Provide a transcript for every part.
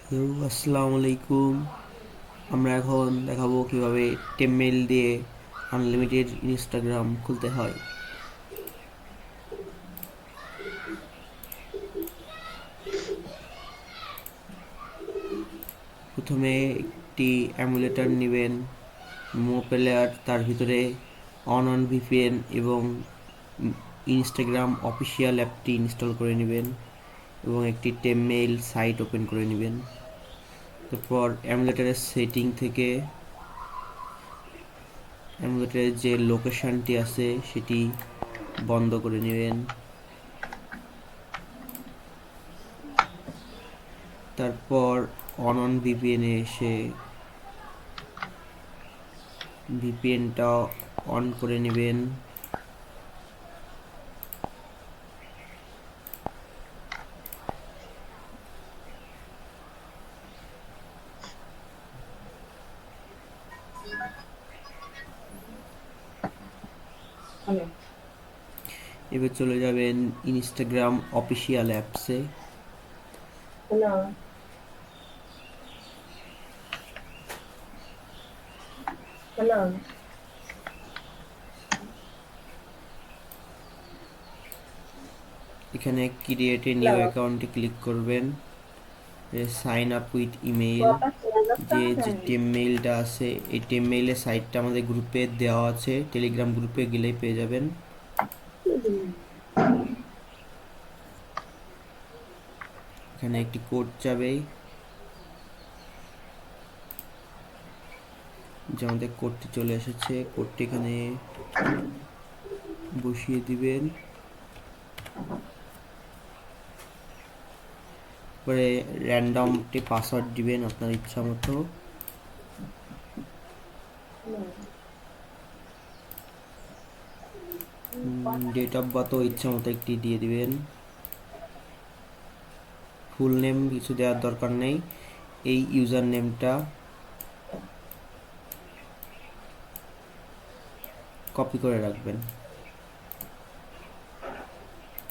Hello, আসসালামু আলাইকুম। আমরা এখন দেখাবো কিভাবে টেমমেল দিয়ে আনলিমিটেড ইনস্টাগ্রাম খুলতে হয়। প্রথমে একটি এমুলেটর নেবেন, মো প্লেয়ার, তার ভিতরে অন ভিপিএন এবং ইনস্টাগ্রাম অফিসিয়াল অ্যাপটি ইনস্টল করে নেবেন এবং একটি টেমমেল সাইট ওপেন করে নেবেন। তারপর এমুলেটরের সেটিং থেকে এমুলেটরের যে লোকেশনটি আছে সেটি বন্ধ করে নেবেন। তারপর অন ভিপিএনে এসে ভিপিএনটা অন করে নেবেন। এবার চলে যাবেন ইনস্টাগ্রাম অফিসিয়াল অ্যাপসে। এখানে ক্রিয়েট এ নিউ অ্যাকাউন্টে ক্লিক করবেন। সাইন আপ উইথ ইমেইল, যে টিম মেইলটা আছে এই টিম মেইলের সাইটটা আমাদের গ্রুপে দেওয়া আছে, টেলিগ্রাম গ্রুপে গেলেই পেয়ে যাবেন। এখানে একটি কোড চাবে, যে আমাদের কোডটি চলে এসেছে। কোডটি এখানে বসিয়ে দিবেন। পরে র্যান্ডমটি পাসওয়ার্ড দিবেন আপনার ইচ্ছা মতো। ডেট অফ বার্থও ইচ্ছা মতো একটি দিয়ে দিবেন। ফুল নেম কিছু দেওয়ার দরকার নেই। এই ইউজার নেমটা কপি করে রাখবেন,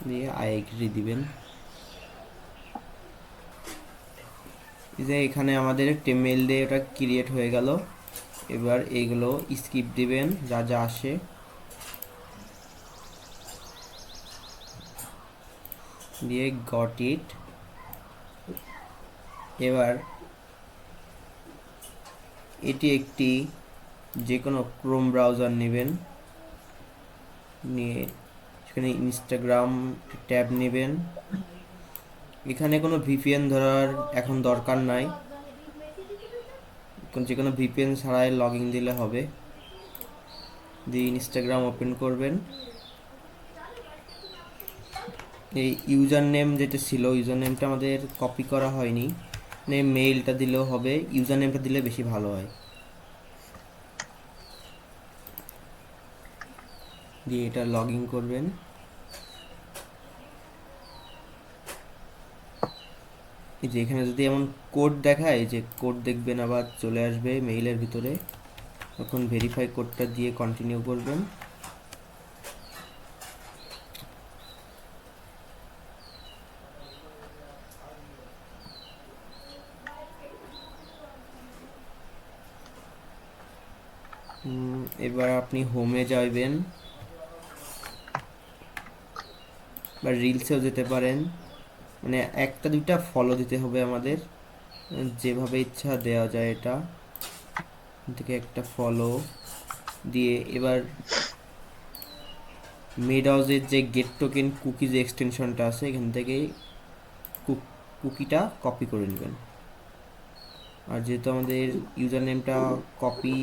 দিয়ে আই এগ্রি দিবেন। এই যে এখানে আমাদের টেমেল দিয়ে ওটা ক্রিয়েট হয়ে গেল। এবার এইগুলো স্কিপ দিবেন যা যা আসে। দিয়ে গট ইট। এবার এটি একটি যে কোনো ক্রোম ব্রাউজার নেবেন, নিয়ে সেখানে ইনস্টাগ্রাম ট্যাব নেবেন। এখানে কোনো ভিপিএন ধরার এখন দরকার নাই, যে কোনো ভিপিএন ছাড়াই লগ ইন দিলে হবে। দিয়ে ইনস্টাগ্রাম ওপেন করবেন। এই ইউজার নেম যেটা ছিল, ইউজার নেমটা আমাদের কপি করা হয়নি, মেইলটা দিলেও হবে, ইউজার নেমটা দিলে বেশি ভালো হয়। দিয়ে এটা লগ ইন করবেন। এই যে এখানে যদি এমন কোড দেখায়, যে কোড দেখবেন আবার চলে আসবে মেইলের ভিতরে, তখন ভেরিফাই কোডটা দিয়ে কন্টিনিউ করবেন। এবার আপনি হোমে যাবেন বা রিলসেও যেতে পারেন, মানে একটা দুইটা ফলো দিতে হবে আমাদের, যেভাবে ইচ্ছা দেওয়া যায়। এটা থেকে একটা ফলো দিয়ে এবার মিড হাউসের যে গেট টোকেন কুকি যে এক্সটেনশনটা আছে, এখান থেকে কুকিটা কপি করে নেবেন। আর যেহেতু আমাদের ইউজার নেমটা কপি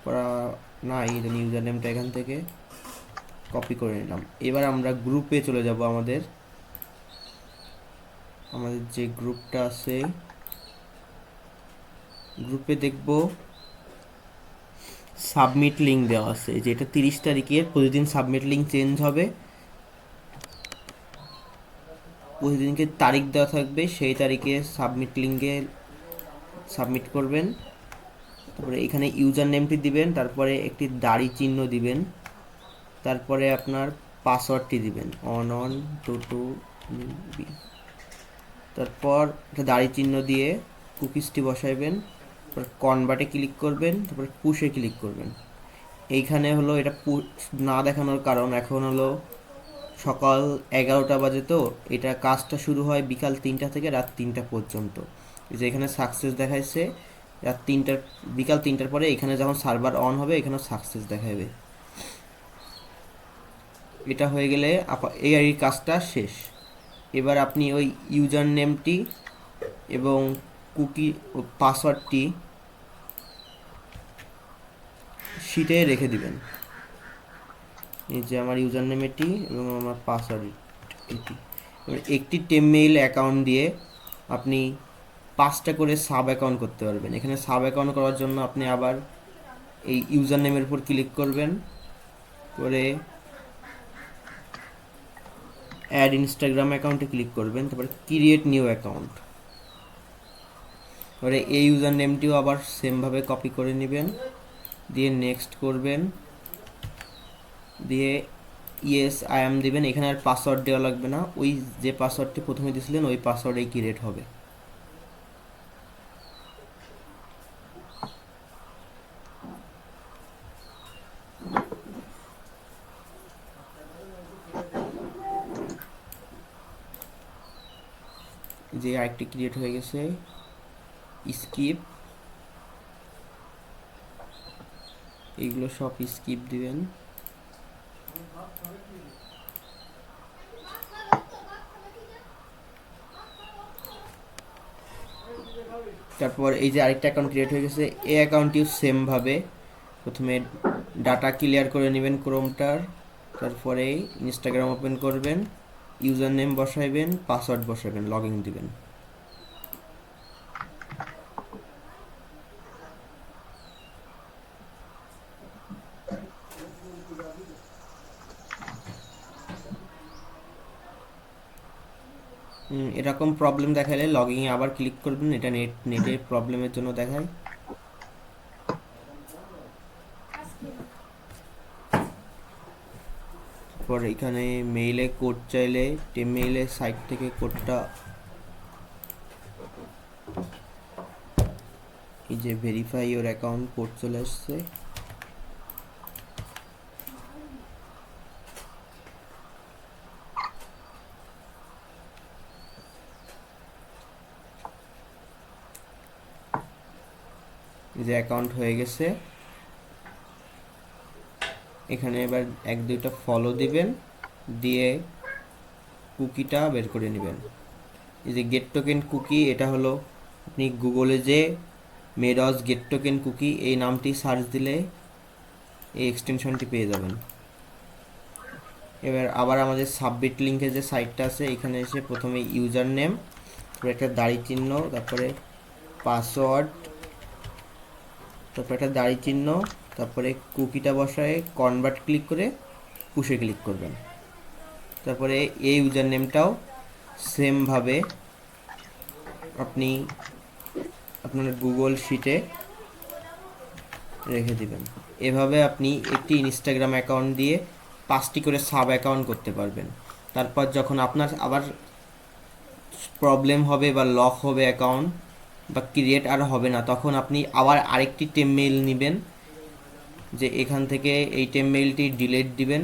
করা নাই, এই জন্য ইউজার নেমটা এখান থেকে কপি করে নিলাম। এবার আমরা গ্রুপে চলে যাব। আমাদের যে গ্রুপটা আছে, গ্রুপে দেখব সাবমিট লিঙ্ক দেওয়া আছে, যেটা 30 তারিখের প্রতিদিন সাবমিট লিঙ্ক চেঞ্জ হবে, প্রতিদিনকে তারিখ দেওয়া থাকবে, সেই তারিখে সাবমিট লিঙ্কে সাবমিট করবেন। তারপরে এখানে ইউজার নেমটি দিবেন, তারপরে একটি দাড়ি চিহ্ন দিবেন, তারপরে আপনার পাসওয়ার্ডটি দিবেন, 1122 তারপর একটা দাড়ি চিহ্ন দিয়ে কুকিজটি বসাইবেন, তারপর কনভার্টে ক্লিক করবেন, তারপর পুশে ক্লিক করবেন। এইখানে হলো এটা না দেখানোর কারণ এখন হলো সকাল 11টা বাজে, তো এটা কাজটা শুরু হয় বিকাল 3টা থেকে রাত 3টা পর্যন্ত। যে এখানে সাকসেস দেখাইছে রাত 3টার, বিকাল 3টার পরে এখানে যখন সার্ভার অন হবে এখানেও সাকসেস দেখাবে। এটা হয়ে গেলে এই কাজটা শেষ। এবার আপনি ওই ইউজার নেমটি এবং কুকি পাসওয়ার্ডটি শিটে রেখে দিবেন। এই যে আমার ইউজার নেম এটি এবং আমার পাসওয়ার্ড এটি। এবার একটি টেমমেইল অ্যাকাউন্ট দিয়ে আপনি 5টা করে সাব অ্যাকাউন্ট করতে পারবেন। এখানে সাব অ্যাকাউন্ট করার জন্য আপনি আবার এই ইউজার নেমের উপর ক্লিক করবেন, করে অ্যাড ইনস্টাগ্রাম অ্যাকাউন্টে ক্লিক করবেন, তারপরে ক্রিয়েট নিউ অ্যাকাউন্ট। এবারে এই ইউজার নেমটিও আবার সেমভাবে কপি করে নেবেন, দিয়ে নেক্সট করবেন, দিয়ে ইয়েস আই এম দিবেন। এখানে আর পাসওয়ার্ড দেওয়া লাগবে না, ওই যে পাসওয়ার্ডটি প্রথমে দিয়েছিলেন ওই পাসওয়ার্ডেই ক্রিয়েট হবে। যে আরেকটি ক্রিয়েট হয়ে গেছে, স্কিপ, এইগুলো সব স্কিপ দিবেন। তারপর এই যে আরেকটা অ্যাকাউন্ট ক্রিয়েট হয়ে গেছে, এই অ্যাকাউন্টটিও সেমভাবে প্রথমে ডাটা ক্লিয়ার করে নেবেন ক্রোমটার, তারপরে ইনস্টাগ্রাম ওপেন করবেন, ইউজার নেম বসাইবেন, পাসওয়ার্ড বসাবেন, লগ ইন দিবেন। এরকম প্রবলেম দেখালে লগইনে আবার ক্লিক করবেন, এটা নেটের প্রবলেমের জন্য দেখায়। পর এখানে মেইলে কোড চাইলে টেমমেইলের সাইট থেকে কোডটা, এই যে ভেরিফাই ইওর অ্যাকাউন্ট কোড চলে আসছে। যে অ্যাকাউন্ট হয়ে গেছে, এখানে এবার 1-2টা ফলো দিবেন, দিয়ে কুকিটা বের করে নেবেন। এই যে গেট টোকেন কুকি, এটা হলো আপনি গুগলে যে মেডস গেট টোকেন কুকি এই নামটি সার্চ দিলে এই এক্সটেনশনটি পেয়ে যাবেন। এবার আবার আমাদের সাবমিট লিঙ্কে যে সাইটটা আছে এখানে এসে প্রথমে ইউজার নেম, তারপরে একটা দাড়ি চিহ্ন, তারপরে পাসওয়ার্ড, তারপরে একটা দাড়ি চিহ্ন, তারপরে কুকিটা বসায় কনভার্ট ক্লিক করে পুশে ক্লিক করবেন। তারপরে এই ইউজার নেমটাও সেমভাবে আপনি আপনার গুগল শিটে রেখে দিবেন। এভাবে আপনি একটি ইনস্টাগ্রাম অ্যাকাউন্ট দিয়ে 5টি করে সাব অ্যাকাউন্ট করতে পারবেন। তারপর যখন আপনার আবার প্রবলেম হবে বা লক হবে অ্যাকাউন্ট বা ক্রিয়েট আর হবে না, তখন আপনি আবার আরেকটি টেমমেইল নেবেন, যে এখান থেকে এই টেমমেইলটি ডিলিট দিবেন,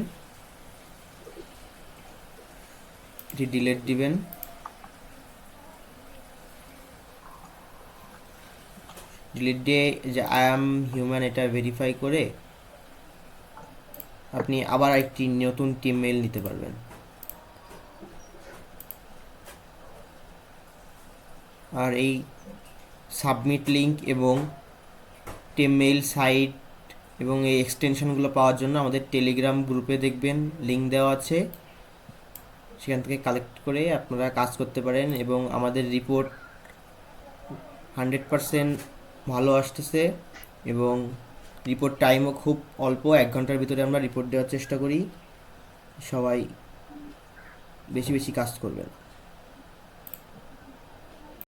এটি ডিলিট দিবেন। ডিলিট দিয়ে যে আই অ্যাম হিউম্যান এটা ভেরিফাই করে আপনি আবার একটি নতুন টেমমেইল নিতে পারবেন। আর এই সাবমিট লিঙ্ক এবং টেমমেইল সাইট এবং এই এক্সটেনশনগুলো পাওয়ার জন্য আমাদের টেলিগ্রাম গ্রুপে দেখবেন লিঙ্ক দেওয়া আছে, সেখান থেকে কালেক্ট করে আপনারা কাজ করতে পারেন। এবং আমাদের রিপোর্ট 100% ভালো আসতেছে এবং রিপোর্ট টাইমও খুব অল্প, 1 ঘন্টার ভিতরে আমরা রিপোর্ট দেওয়ার চেষ্টা করি। সবাই বেশি বেশি কাজ করবেন।